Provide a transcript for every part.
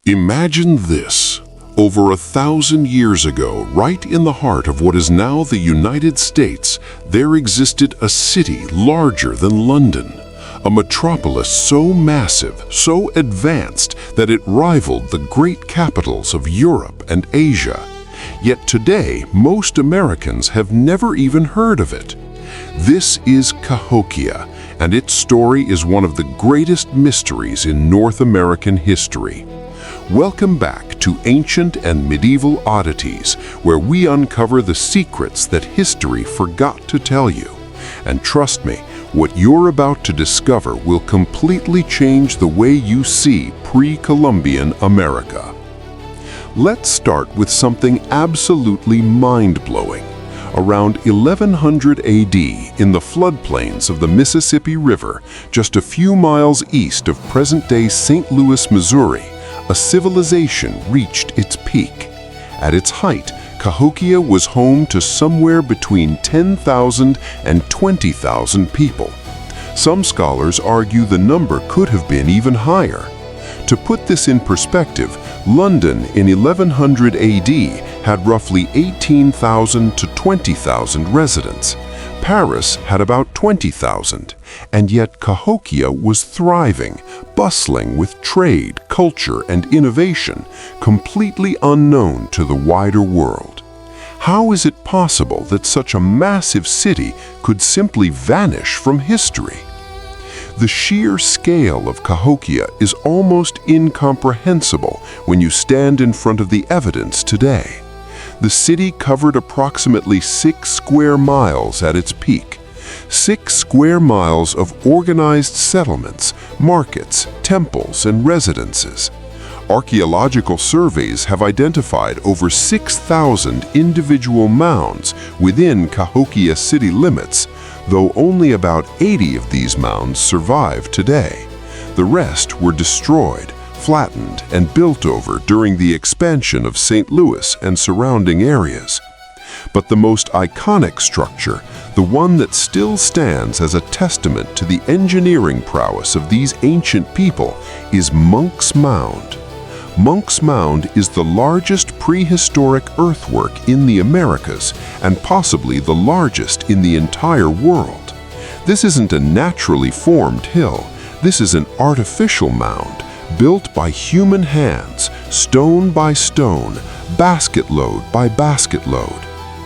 Imagine this. Over 1,000 years ago, right in the heart of what is now the United States, there existed a city larger than London. A metropolis so massive, so advanced, that it rivaled the great capitals of Europe and Asia. Yet today, most Americans have never even heard of it. This is Cahokia, and its story is one of the greatest mysteries in North American history. Welcome back to Ancient and Medieval Oddities, where we uncover the secrets that history forgot to tell you. And trust me, what you're about to discover will completely change the way you see pre-Columbian America. Let's start with something absolutely mind-blowing. Around 1100 AD, in the floodplains of the Mississippi River, just a few miles east of present-day St. Louis, Missouri, a civilization reached its peak. At its height, Cahokia was home to somewhere between 10,000 and 20,000 people. Some scholars argue the number could have been even higher. To put this in perspective, London in 1100 AD had roughly 18,000 to 20,000 residents. Paris had about 20,000, and yet Cahokia was thriving, bustling with trade, culture, and innovation, completely unknown to the wider world. How is it possible that such a massive city could simply vanish from history? The sheer scale of Cahokia is almost incomprehensible when you stand in front of the evidence today. The city covered approximately 6 square miles at its peak. 6 square miles of organized settlements, markets, temples, and residences. Archaeological surveys have identified over 6,000 individual mounds within Cahokia city limits, though only about 80 of these mounds survive today. The rest were destroyed, flattened, and built over during the expansion of St. Louis and surrounding areas. But the most iconic structure, the one that still stands as a testament to the engineering prowess of these ancient people, is Monk's Mound. Monk's Mound is the largest prehistoric earthwork in the Americas and possibly the largest in the entire world. This isn't a naturally formed hill. This is an artificial mound, built by human hands, stone by stone, basket load by basket load.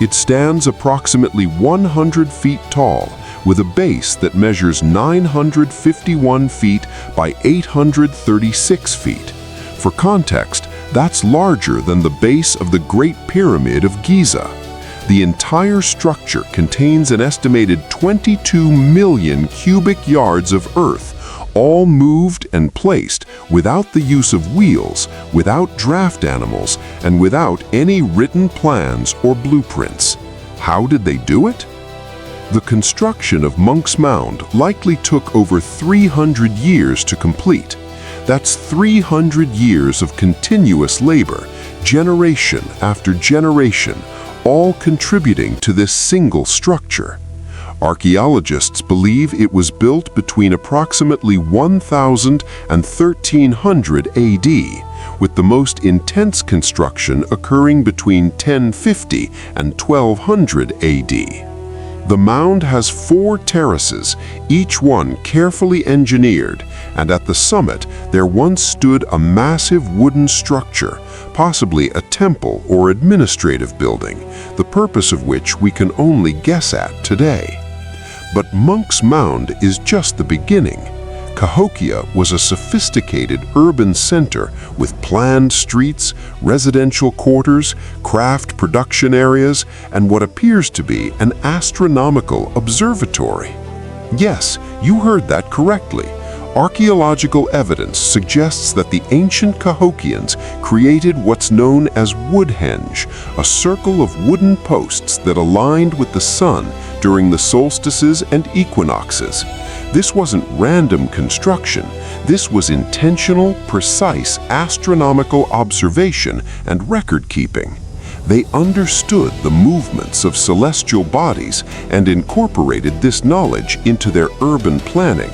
It stands approximately 100 feet tall, with a base that measures 951 feet by 836 feet. For context, that's larger than the base of the Great Pyramid of Giza. The entire structure contains an estimated 22 million cubic yards of earth, all moved and placed without the use of wheels, without draft animals, and without any written plans or blueprints. How did they do it? The construction of Monk's Mound likely took over 300 years to complete. That's 300 years of continuous labor, generation after generation, all contributing to this single structure. Archaeologists believe it was built between approximately 1000 and 1300 AD, with the most intense construction occurring between 1050 and 1200 AD. The mound has 4 terraces, each one carefully engineered, and at the summit there once stood a massive wooden structure, possibly a temple or administrative building, the purpose of which we can only guess at today. But Monk's Mound is just the beginning. Cahokia was a sophisticated urban center with planned streets, residential quarters, craft production areas, and what appears to be an astronomical observatory. Yes, you heard that correctly. Archaeological evidence suggests that the ancient Cahokians created what's known as Woodhenge, a circle of wooden posts that aligned with the sun during the solstices and equinoxes. This wasn't random construction. This was intentional, precise astronomical observation and record-keeping. They understood the movements of celestial bodies and incorporated this knowledge into their urban planning.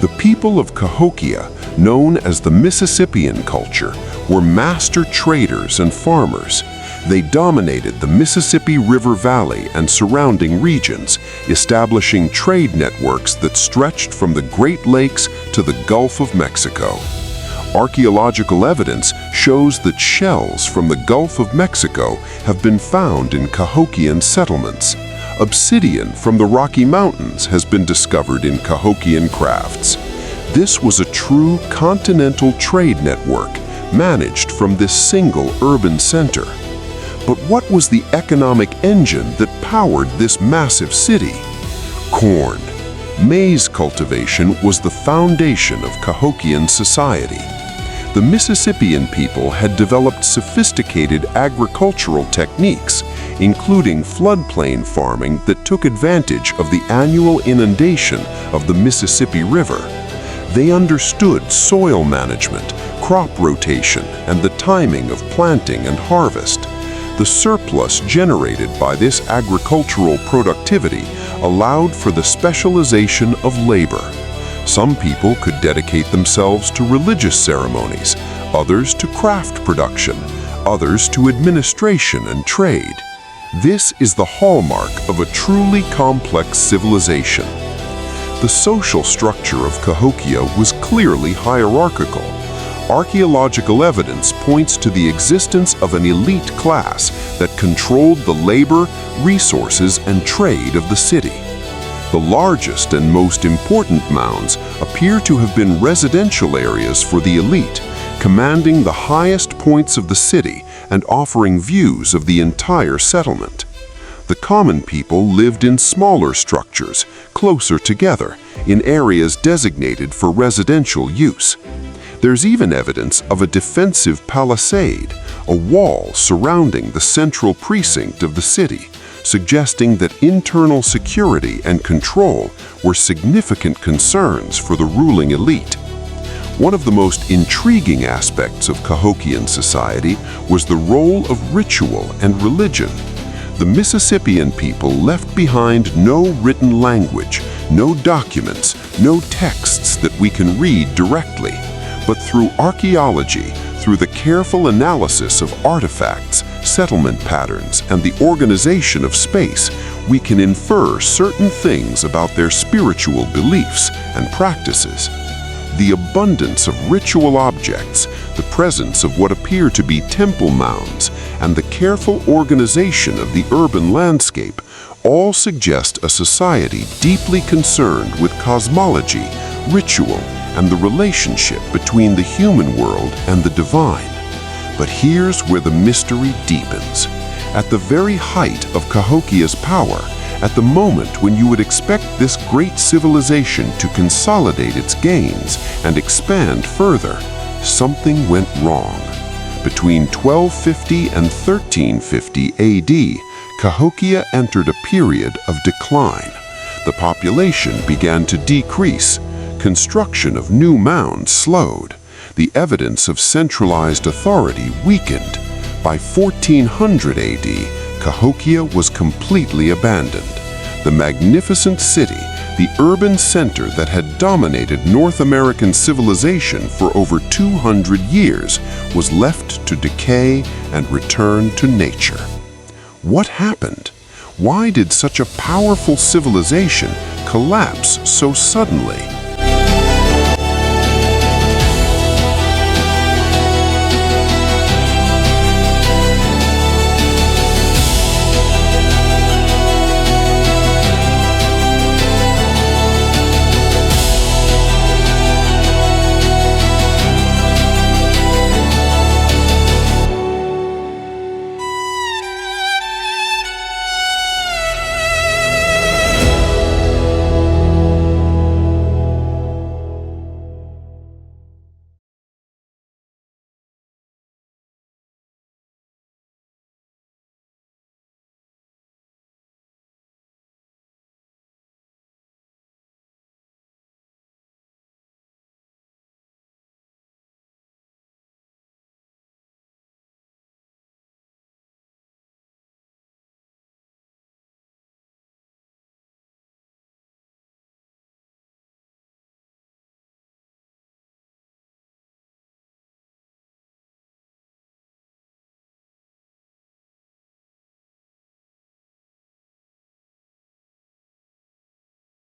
The people of Cahokia, known as the Mississippian culture, were master traders and farmers. They dominated the Mississippi River Valley and surrounding regions, establishing trade networks that stretched from the Great Lakes to the Gulf of Mexico. Archaeological evidence shows that shells from the Gulf of Mexico have been found in Cahokian settlements. Obsidian from the Rocky Mountains has been discovered in Cahokian crafts. This was a true continental trade network managed from this single urban center. But what was the economic engine that powered this massive city? Corn. Maize cultivation was the foundation of Cahokian society. The Mississippian people had developed sophisticated agricultural techniques, including floodplain farming that took advantage of the annual inundation of the Mississippi River. They understood soil management, crop rotation, and the timing of planting and harvest. The surplus generated by this agricultural productivity allowed for the specialization of labor. Some people could dedicate themselves to religious ceremonies, others to craft production, others to administration and trade. This is the hallmark of a truly complex civilization. The social structure of Cahokia was clearly hierarchical. Archaeological evidence points to the existence of an elite class that controlled the labor, resources, and trade of the city. The largest and most important mounds appear to have been residential areas for the elite, commanding the highest points of the city and offering views of the entire settlement. The common people lived in smaller structures, closer together, in areas designated for residential use. There's even evidence of a defensive palisade, a wall surrounding the central precinct of the city, suggesting that internal security and control were significant concerns for the ruling elite. One of the most intriguing aspects of Cahokian society was the role of ritual and religion. The Mississippian people left behind no written language, no documents, no texts that we can read directly. But through archaeology, through the careful analysis of artifacts, settlement patterns, and the organization of space, we can infer certain things about their spiritual beliefs and practices. The abundance of ritual objects, the presence of what appear to be temple mounds, and the careful organization of the urban landscape all suggest a society deeply concerned with cosmology, ritual, and the relationship between the human world and the divine. But here's where the mystery deepens. At the very height of Cahokia's power, at the moment when you would expect this great civilization to consolidate its gains and expand further, something went wrong. Between 1250 and 1350 AD, Cahokia entered a period of decline. The population began to decrease. Construction of new mounds slowed. The evidence of centralized authority weakened. By 1400 AD, Cahokia was completely abandoned. The magnificent city, the urban center that had dominated North American civilization for over 200 years, was left to decay and return to nature. What happened? Why did such a powerful civilization collapse so suddenly?